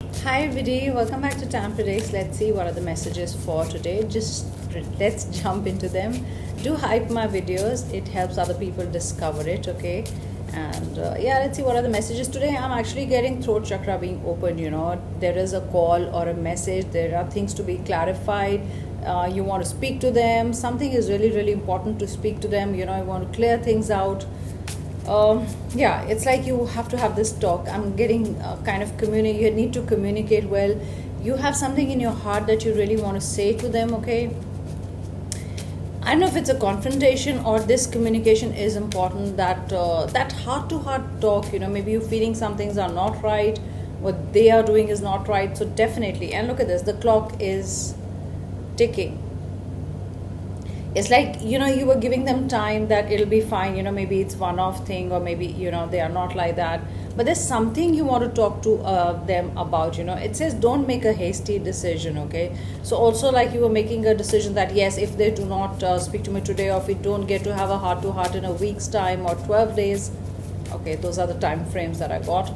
Hi everybody, welcome back to tampredicts. Let's see what are the messages for today. Let's jump into them. Do hype my videos, it helps other people discover it, okay? And yeah, let's see what are the messages today. I'm actually getting throat chakra being opened. There is a call or a message, there are things to be clarified. You want to speak to them, something is really really important to speak to them. You want to clear things out. Yeah, it's like you have to have this talk. I'm getting kind of communicate. You need to communicate well. You have something in your heart that you really want to say to them, okay? I don't know if it's a confrontation or this communication is important. That heart to heart talk. Maybe you're feeling some things are not right. What they are doing is not right. So definitely. And look at this. The clock is ticking. It's like you were giving them time that it'll be fine. Maybe it's one-off thing, or maybe they are not like that, but there's something you want to talk to them about. It says don't make a hasty decision, okay? So also, like, you were making a decision that yes, if they do not speak to me today, or if we don't get to have a heart to heart in a week's time or 12 days, okay, those are the time frames that I got.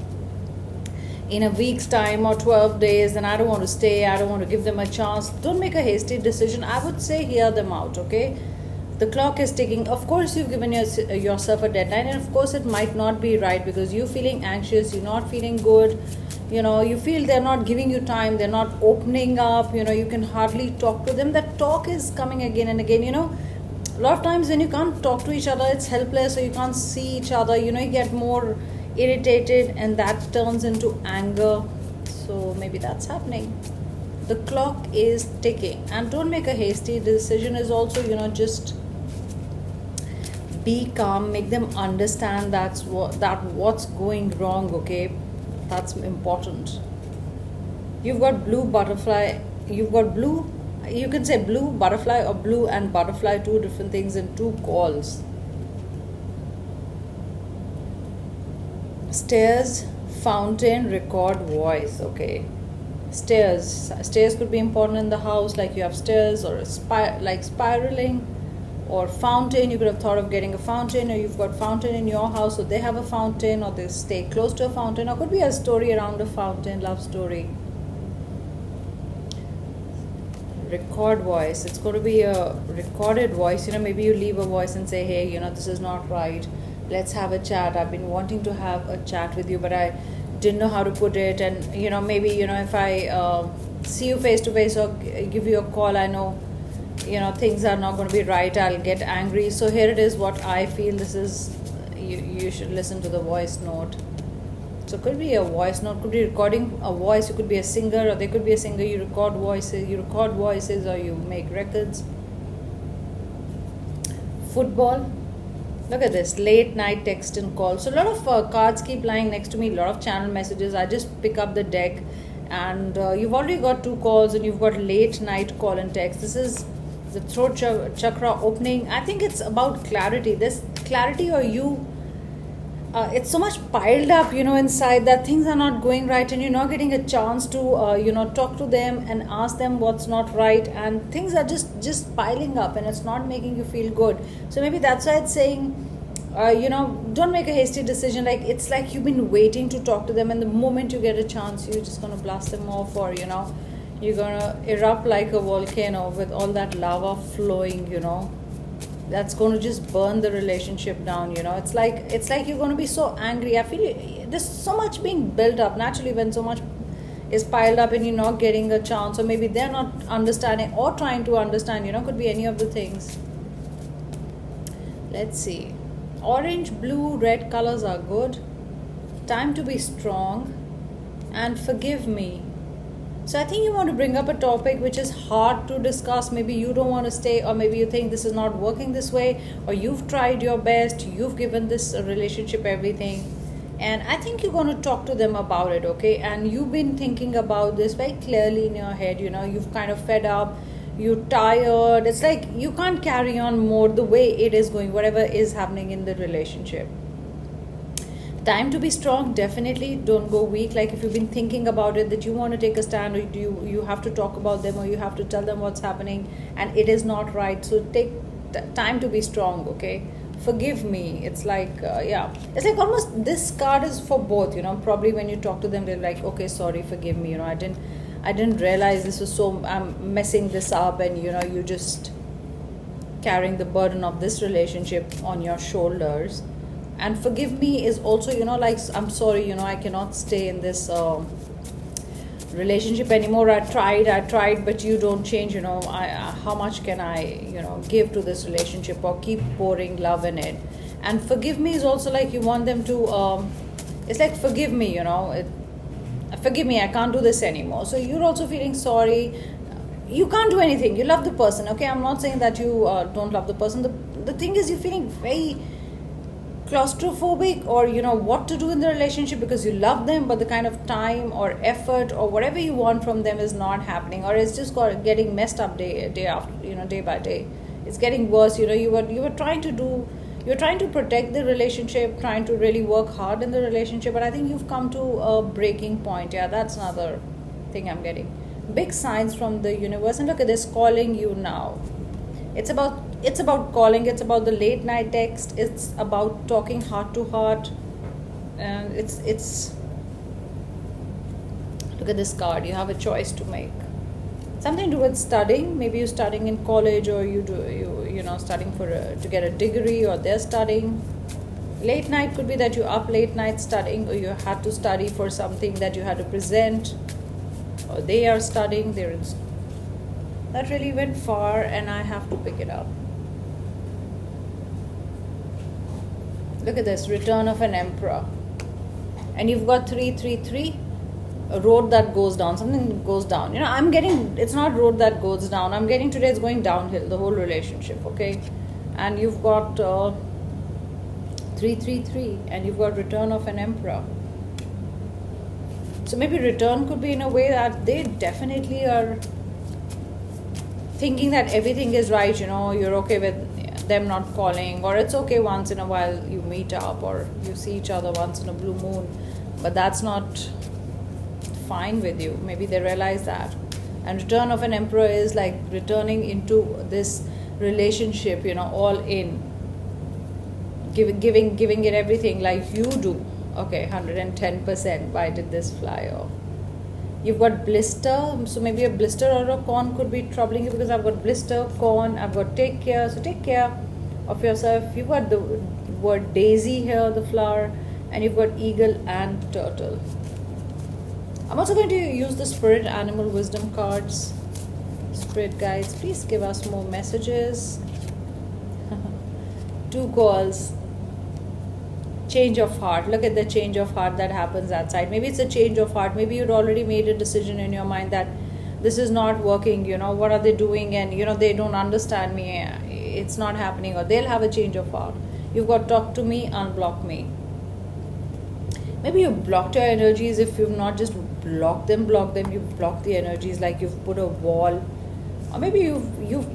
In a week's time or 12 days, then I don't want to stay, I don't want to give them a chance. Don't make a hasty decision. I would say hear them out, okay? The clock is ticking. Of course, you've given yourself a deadline, and of course, it might not be right because you're feeling anxious, you're not feeling good. You feel they're not giving you time, they're not opening up, you can hardly talk to them. That talk is coming again and again. A lot of times when you can't talk to each other, it's helpless, or you can't see each other, you get more irritated, and that turns into anger. So maybe that's happening. The clock is ticking, and don't make a hasty decision is also, just be calm, make them understand what's going wrong, okay? That's important. You've got blue butterfly, you've got blue, you can say blue butterfly or blue and butterfly, two different things in two calls. Stairs, fountain, record voice, okay? Stairs could be important in the house, like you have stairs, or like spiraling, or fountain. You could have thought of getting a fountain, or you've got fountain in your house, so they have a fountain, or they stay close to a fountain, or could be a story around a fountain, love story. Record voice, it's going to be a recorded voice. Maybe you leave a voice and say, hey, this is not right, let's have a chat. I've been wanting to have a chat with you, but I didn't know how to put it. And maybe if I see you face to face or give you a call, I know things are not going to be right, I'll get angry. So here it is, what I feel. This is, you should listen to the voice note. So it could be a voice note, could be recording a voice. You could be a singer, or they could be a singer. You record voices, or you make records. Football. Look at this, late night text and call. So a lot of cards keep lying next to me, a lot of channel messages. I just pick up the deck, and you've already got two calls, and you've got late night call and text. This is the throat chakra opening. I think it's about clarity. This clarity, or it's so much piled up, inside, that things are not going right, and you're not getting a chance to, talk to them and ask them what's not right, and things are just piling up, and it's not making you feel good. So maybe that's why it's saying, don't make a hasty decision. Like, it's like you've been waiting to talk to them, and the moment you get a chance, you're just going to blast them off, or, you're going to erupt like a volcano with all that lava flowing, that's going to just burn the relationship down. It's like you're going to be so angry. I feel there's so much being built up. Naturally, when so much is piled up and you're not getting a chance, or maybe they're not understanding or trying to understand, could be any of the things. Let's see. Orange, blue, red colors are good. Time to be strong, and forgive me. So I think you want to bring up a topic which is hard to discuss. Maybe you don't want to stay, or maybe you think this is not working this way, or you've tried your best, you've given this relationship everything, and I think you're going to talk to them about it, okay? And you've been thinking about this very clearly in your head. You've kind of fed up, you're tired. It's like you can't carry on more the way it is going, whatever is happening in the relationship. Time to be strong, definitely. Don't go weak. Like, if you've been thinking about it, that you want to take a stand, or you have to talk about them, or you have to tell them what's happening, and it is not right, so take time to be strong, okay? forgive me. It's like yeah, it's like almost this card is for both, you know. Probably when you talk to them, they're like, okay, sorry, forgive me, you know, I didn't realize this was so, I'm messing this up, and you know, you just carrying the burden of this relationship on your shoulders. And forgive me is also, you know, like, I'm sorry, you know, I cannot stay in this relationship anymore. I tried, but you don't change, you know. How much can I, you know, give to this relationship or keep pouring love in it? And forgive me is also like you want them to it's like, forgive me, you know, forgive me, I can't do this anymore. So you're also feeling sorry. You can't do anything, you love the person, okay? I'm not saying that you don't love the person. The thing is, you're feeling very claustrophobic, or you know what to do in the relationship because you love them, but the kind of time or effort or whatever you want from them is not happening, or it's just getting messed up day after, you know, day by day. It's getting worse. You know, you were trying to protect the relationship, trying to really work hard in the relationship, but I think you've come to a breaking point. Yeah, that's another thing I'm getting. Big signs from the universe, and look at this, calling you now. It's about calling. It's about the late night text. It's about talking heart to heart, and it's look at this card. You have a choice to make. Something to do with studying. Maybe you're studying in college, or you know, studying to get a degree, or they're studying. Late night could be that you're up late night studying, or you had to study for something that you had to present, or they are studying. That really went far, and I have to pick it up. Look at this, return of an emperor. And you've got 333, a road that goes down, something goes down. You know, I'm getting, it's not road that goes down. I'm getting today it's going downhill, the whole relationship, okay? And you've got 333, and you've got return of an emperor. So maybe return could be in a way that they definitely are thinking that everything is right, you know, you're okay with them not calling, or it's okay once in a while you meet up or you see each other once in a blue moon, but that's not fine with you. Maybe they realize that. And return of an emperor is like returning into this relationship, you know, all in, giving it everything like you do. Okay, 110%. Why did this fly off? You've got blister, so maybe a blister or a corn could be troubling you, because I've got blister, corn, I've got take care, so take care of yourself. You've got the word daisy here, the flower, and you've got eagle and turtle. I'm also going to use the spirit animal wisdom cards. Spirit guides, please give us more messages. 2 calls. Change of heart. Look at the change of heart that happens outside. Maybe it's a change of heart. Maybe you'd already made a decision in your mind that this is not working, you know, what are they doing, and you know, they don't understand me, it's not happening, or they'll have a change of heart. You've got talk to me, unblock me. Maybe you blocked your energies. If you've not just blocked them, you've blocked the energies, like you've put a wall, or maybe you've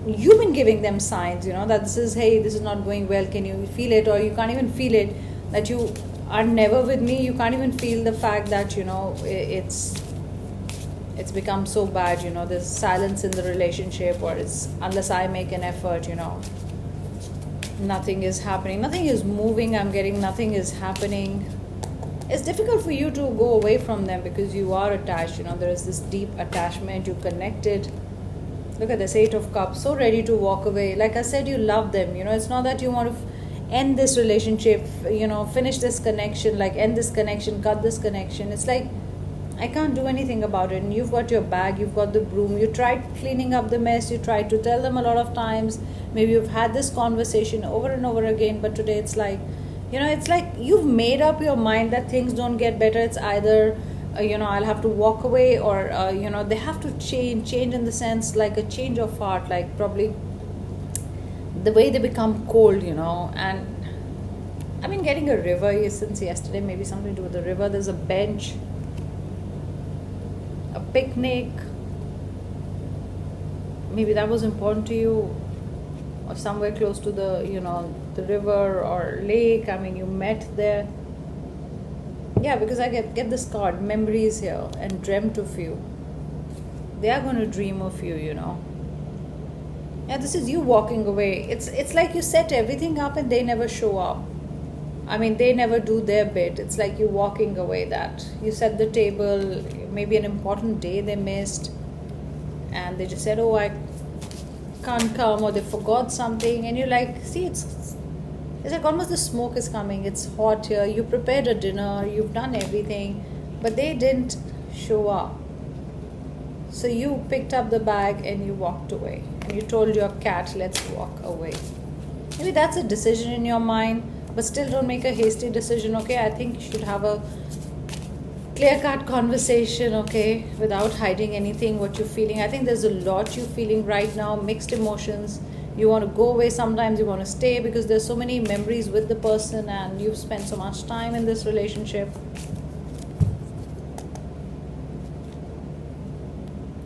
been giving them signs, you know, that this is not going well, can you feel it? Or you can't even feel it, that you are never with me. You can't even feel the fact that, you know, it's become so bad, you know, there's silence in the relationship, or it's unless I make an effort, you know, nothing is happening, nothing is moving. I'm getting nothing is happening. It's difficult for you to go away from them because you are attached, you know, there is this deep attachment, you connected. Look at this 8 of Cups, so ready to walk away. Like I said, you love them, you know, it's not that you want to end this relationship, you know, finish this connection, like end this connection, cut this connection. It's like, I can't do anything about it. And you've got your bag, you've got the broom, you tried cleaning up the mess, you tried to tell them a lot of times, maybe you've had this conversation over and over again, but today it's like, you know, it's like you've made up your mind that things don't get better. It's either you know, I'll have to walk away, or you know, they have to change in the sense like a change of heart, like probably the way they become cold, you know. And I've been getting a river since yesterday, maybe something to do with the river. There's a bench, a picnic, maybe that was important to you, or somewhere close to the, you know, the river or lake. I mean, you met there. Yeah, because I get this card, memories here, and dreamt of you. They are going to dream of you, you know. Yeah, this is you walking away. It's like you set everything up and they never show up. I mean, they never do their bit. It's like you walking away, that you set the table, maybe an important day they missed, and they just said, oh, I can't come, or they forgot something, and you're like, see, it's like almost the smoke is coming. It's hot here. You prepared a dinner, you've done everything, but they didn't show up. So you picked up the bag and you walked away, and you told your cat, let's walk away. Maybe that's a decision in your mind, but still don't make a hasty decision, okay? I think you should have a clear-cut conversation, okay, without hiding anything, what you're feeling. I think there's a lot you're feeling right now, mixed emotions. You want to go away sometimes, you want to stay because there's so many memories with the person and you've spent so much time in this relationship.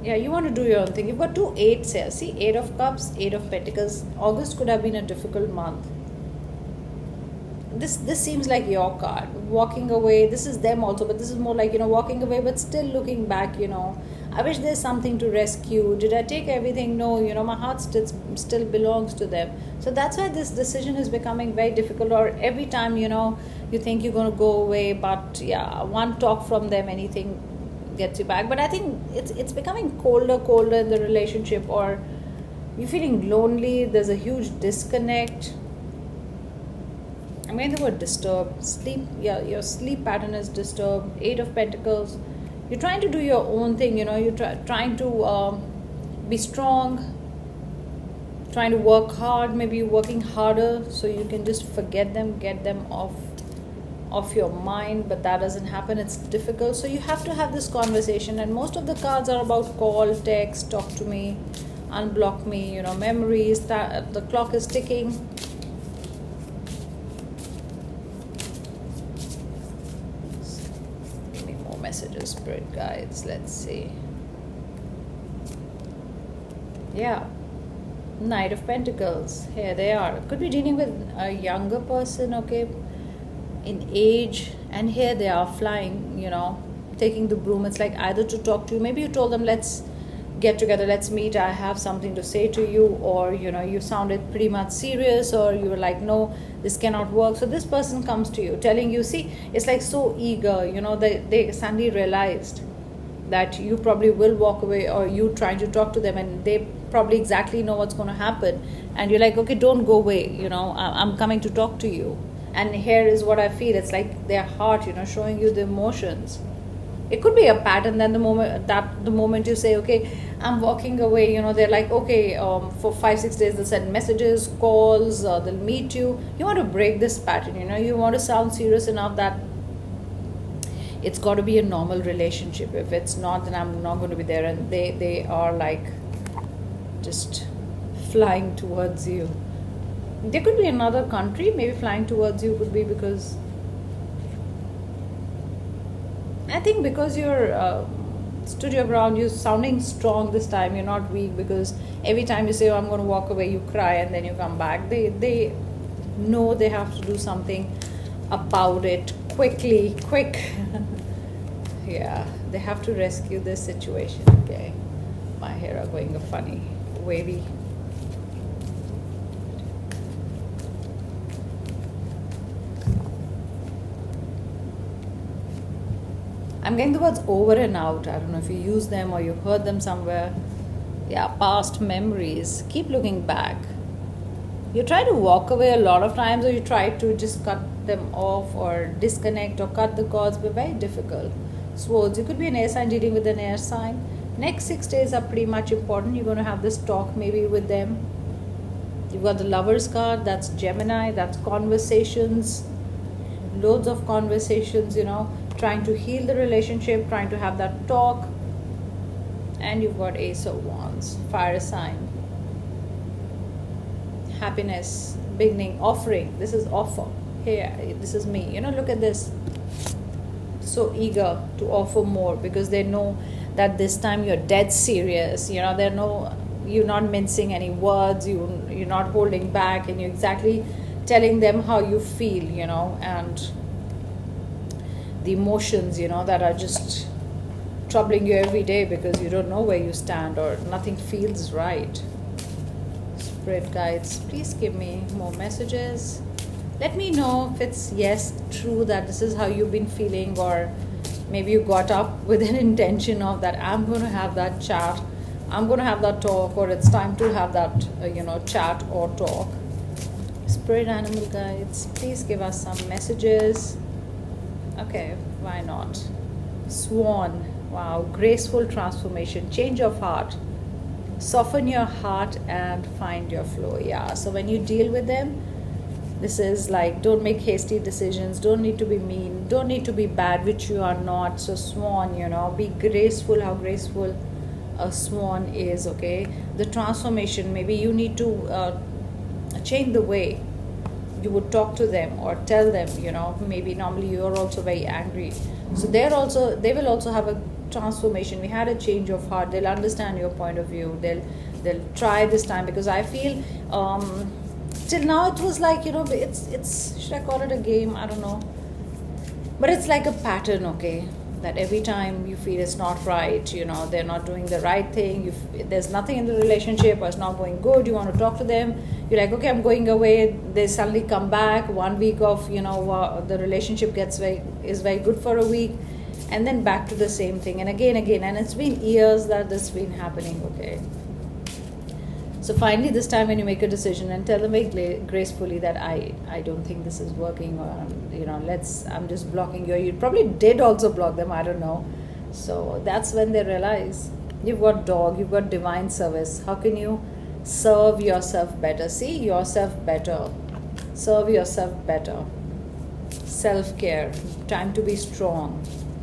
Yeah, you want to do your own thing. You've got 2 8s here. See, 8 of Cups, 8 of Pentacles. August could have been a difficult month. This seems like your card. Walking away, this is them also, but this is more like, walking away, but still looking back, I wish there's something to rescue. Did I take everything? No, my heart still belongs to them. So that's why this decision is becoming very difficult, or every time, you think you're going to go away, but yeah, one talk from them, anything gets you back. But I think it's becoming colder in the relationship, or you're feeling lonely. There's a huge disconnect. I mean, the word disturbed. Sleep, yeah, your sleep pattern is disturbed. 8 of Pentacles. You're trying to do your own thing, you're trying to be strong, trying to work hard. Maybe you're working harder so you can just forget them, get them off your mind, but that doesn't happen. It's difficult. So you have to have this conversation, and most of the cards are about call, text, talk to me, unblock me, memories. That the clock is ticking. Messages, spirit guides, let's see. Yeah, Knight of Pentacles, here they are. Could be dealing with a younger person, okay, in age, and here they are flying, taking the broom. It's like either to talk to you, maybe you told them, let's get together, let's meet, I have something to say to you, or you sounded pretty much serious, or you were like, no, this cannot work. So this person comes to you telling you, see, it's like so eager, they suddenly realized that you probably will walk away, or you trying to talk to them, and they probably exactly know what's going to happen, and you're like, okay, don't go away, I'm coming to talk to you. And here is what I feel. It's like their heart, showing you the emotions. It could be a pattern. Then the moment you say, okay, I'm walking away, they're like, okay, for 5-6 days they'll send messages, calls, they'll meet you. You want to break this pattern, you want to sound serious enough that it's got to be a normal relationship. If it's not, then I'm not going to be there. And they are like just flying towards you. There could be another country, maybe flying towards you could be because I think because you're stood your ground, you're sounding strong this time, you're not weak, because every time you say, oh, I'm going to walk away, you cry and then you come back. They know they have to do something about it quick. Yeah, they have to rescue this situation. Okay, my hair are going a funny, wavy. I'm getting the words over and out. I don't know if you use them or you heard them somewhere. Yeah, past memories. Keep looking back. You try to walk away a lot of times, or you try to just cut them off or disconnect or cut the cords, but very difficult. Swords. You could be an air sign dealing with an air sign. Next 6 days are pretty much important. You're going to have this talk maybe with them. You've got the Lovers card. That's Gemini. That's conversations. Loads of conversations, trying to heal the relationship, trying to have that talk. And you've got Ace of Wands, fire sign. Happiness, beginning, offering. This is offer. Here, this is me. Look at this. So eager to offer more because they know that this time you're dead serious. You're not mincing any words. You're not holding back, and you're exactly telling them how you feel, and the emotions, that are just troubling you every day because you don't know where you stand or nothing feels right. Spirit guides, please give me more messages. Let me know if it's yes, true that this is how you've been feeling, or maybe you got up with an intention of that I'm going to have that chat, I'm going to have that talk, or it's time to have that chat or talk. Spirit animal guides, please give us some messages. Okay, why not? Swan, wow, graceful transformation, change of heart, soften your heart and find your flow. Yeah, so when you deal with them, this is like, don't make hasty decisions, don't need to be mean, don't need to be bad, which you are not. So Swan, be graceful, how graceful a swan is. Okay, the transformation, maybe you need to change the way you would talk to them or tell them. Maybe normally you're also very angry, so they will also have a transformation. We had a change of heart, they'll understand your point of view, they'll try this time, because I feel till now it was like, it's should I call it a game, I don't know, but it's like a pattern. Okay, that every time you feel it's not right, they're not doing the right thing, there's nothing in the relationship, or it's not going good, you want to talk to them, you're like, okay, I'm going away, they suddenly come back, 1 week of the relationship is very good for a week, and then back to the same thing, and again, and it's been years that this has been happening. Okay, so finally this time when you make a decision and tell them very gracefully that I don't think this is working, or I'm just blocking you probably did also block them, I don't know. So that's when they realize you've got dog, you've got divine service. How can you serve yourself better? See yourself better, serve yourself better, self-care, time to be strong.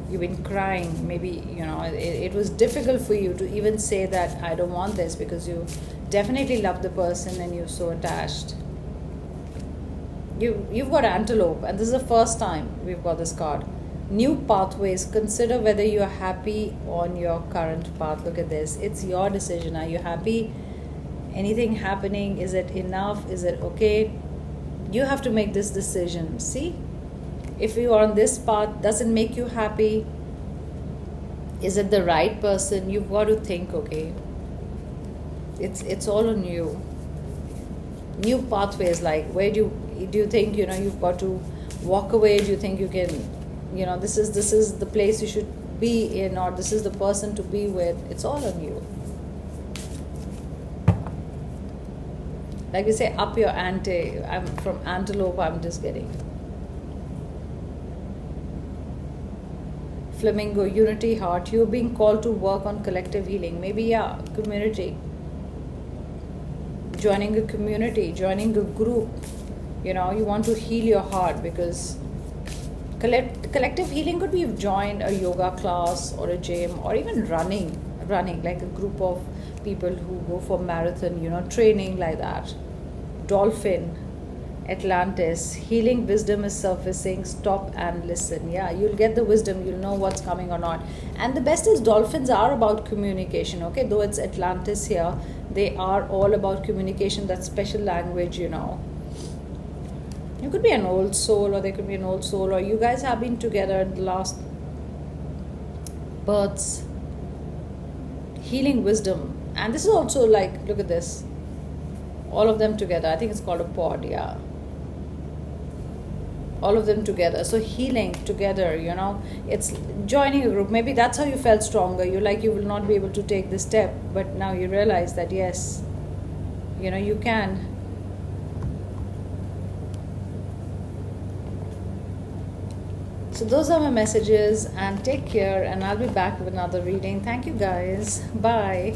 You've been crying, maybe it was difficult for you to even say that I don't want this, because you definitely love the person and you're so attached. You've got antelope, and this is the first time we've got this card. New pathways, consider whether you're happy on your current path. Look at this, it's your decision. Are you happy? Anything happening? Is it enough? Is it okay? You have to make this decision. See, if you are on this path, does it make you happy? Is it the right person? You've got to think. Okay, it's all on you. New pathways, like where do you think you've got to walk away? Do you think you can this is the place you should be in, or this is the person to be with? It's all on you. Like we say, up your ante. I'm from antelope, I'm just getting flamingo, unity heart. You're being called to work on collective healing. Maybe community, joining a community, joining a group. You want to heal your heart, because collective healing could be you've joined a yoga class or a gym, or even running, like a group of people who go for marathon, training like that. Dolphin, Atlantis, healing wisdom is surfacing. Stop and listen. Yeah, you'll get the wisdom, you'll know what's coming or not. And the best is, dolphins are about communication. Okay, though it's Atlantis here, they are all about communication, that special language. You could be an old soul, or there could be an old soul, or you guys have been together in the last births. Healing wisdom. And this is also like, look at this, all of them together. I think it's called a pod. Yeah, all of them together. So healing together, it's joining a group. Maybe that's how you felt stronger. You will not be able to take this step, but now you realize that yes, you can. So those are my messages, and take care, and I'll be back with another reading. Thank you guys. Bye.